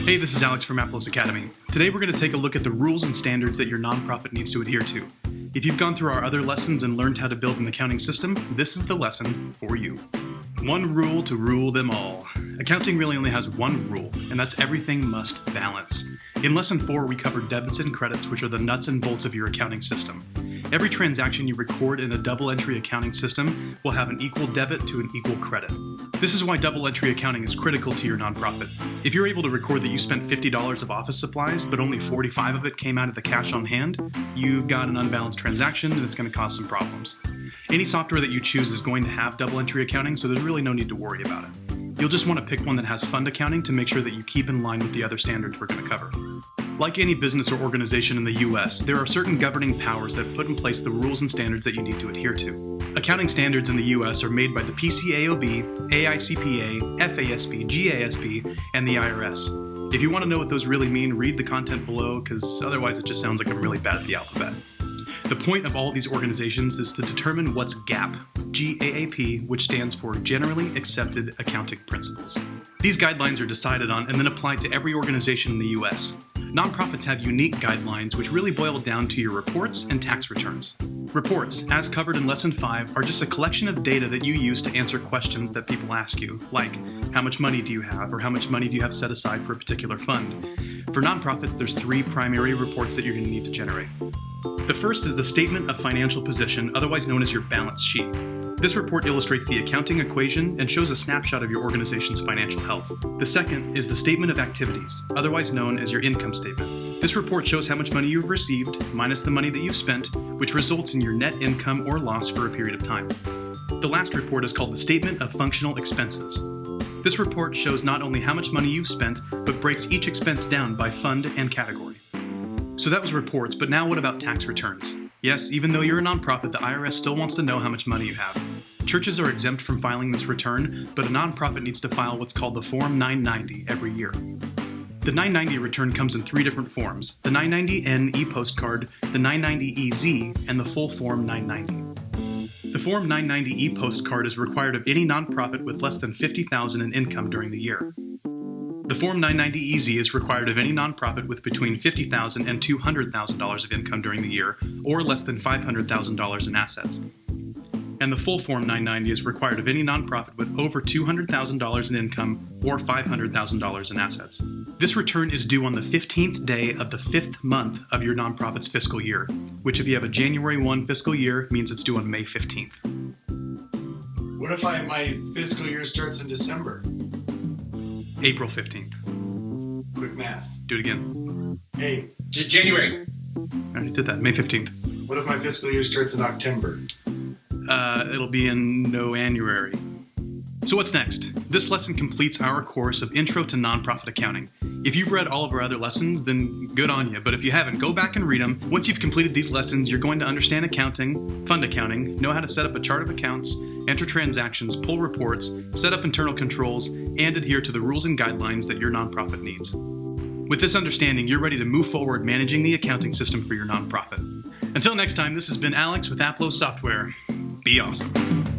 Hey, this is Alex from Aplos Academy. Today we're going to take a look at the rules and standards that your nonprofit needs to adhere to. If you've gone through our other lessons and learned how to build an accounting system, this is the lesson for you. One rule to rule them all. Accounting really only has one rule, and that's everything must balance. In Lesson 4, we covered debits and credits, which are the nuts and bolts of your accounting system. Every transaction you record in a double-entry accounting system will have an equal debit to an equal credit. This is why double-entry accounting is critical to your nonprofit. If you're able to record that you spent $50 of office supplies, but only $45 of it came out of the cash on hand, you've got an unbalanced transaction and it's going to cause some problems. Any software that you choose is going to have double-entry accounting, so there's really no need to worry about it. You'll just want to pick one that has fund accounting to make sure that you keep in line with the other standards we're going to cover. Like any business or organization in the US, there are certain governing powers that put in place the rules and standards that you need to adhere to. Accounting standards in the US are made by the PCAOB, AICPA, FASB, GASB, and the IRS. If you want to know what those really mean, read the content below, because otherwise it just sounds like I'm really bad at the alphabet. The point of all of these organizations is to determine what's GAAP, GAAP, which stands for Generally Accepted Accounting Principles. These guidelines are decided on and then applied to every organization in the US. Nonprofits have unique guidelines which really boil down to your reports and tax returns. Reports, as covered in Lesson 5, are just a collection of data that you use to answer questions that people ask you, like how much money do you have, or how much money do you have set aside for a particular fund. For nonprofits, there's 3 primary reports that you're going to need to generate. The first is the Statement of Financial Position, otherwise known as your balance sheet. This report illustrates the accounting equation and shows a snapshot of your organization's financial health. The second is the Statement of Activities, otherwise known as your income statement. This report shows how much money you've received minus the money that you've spent, which results in your net income or loss for a period of time. The last report is called the Statement of Functional Expenses. This report shows not only how much money you've spent, but breaks each expense down by fund and category. So that was reports, but now what about tax returns? Yes, even though you're a nonprofit, the IRS still wants to know how much money you have. Churches are exempt from filing this return, but a nonprofit needs to file what's called the Form 990 every year. The 990 return comes in 3 different forms: the 990N e-postcard, the 990EZ, and the full Form 990. The Form 990 e-postcard is required of any nonprofit with less than $50,000 in income during the year. The Form 990EZ is required of any nonprofit with between $50,000 and $200,000 of income during the year, or less than $500,000 in assets. And the full Form 990 is required of any nonprofit with over $200,000 in income or $500,000 in assets. This return is due on the 15th day of the 5th month of your nonprofit's fiscal year, which if you have a January 1 fiscal year means it's due on May 15th. What if my fiscal year starts in December? April 15th. Quick math. Do it again. Hey, January. I already did that. May 15th. what if my fiscal year starts in October? It'll be in no-annuary. So what's next? This lesson completes our course of Intro to Nonprofit Accounting. If you've read all of our other lessons, then good on you. But if you haven't, go back and read them. Once you've completed these lessons, you're going to understand accounting, fund accounting, know how to set up a chart of accounts, enter transactions, pull reports, set up internal controls, and adhere to the rules and guidelines that your nonprofit needs. With this understanding, you're ready to move forward managing the accounting system for your nonprofit. Until next time, this has been Alex with Aplos Software. Be awesome.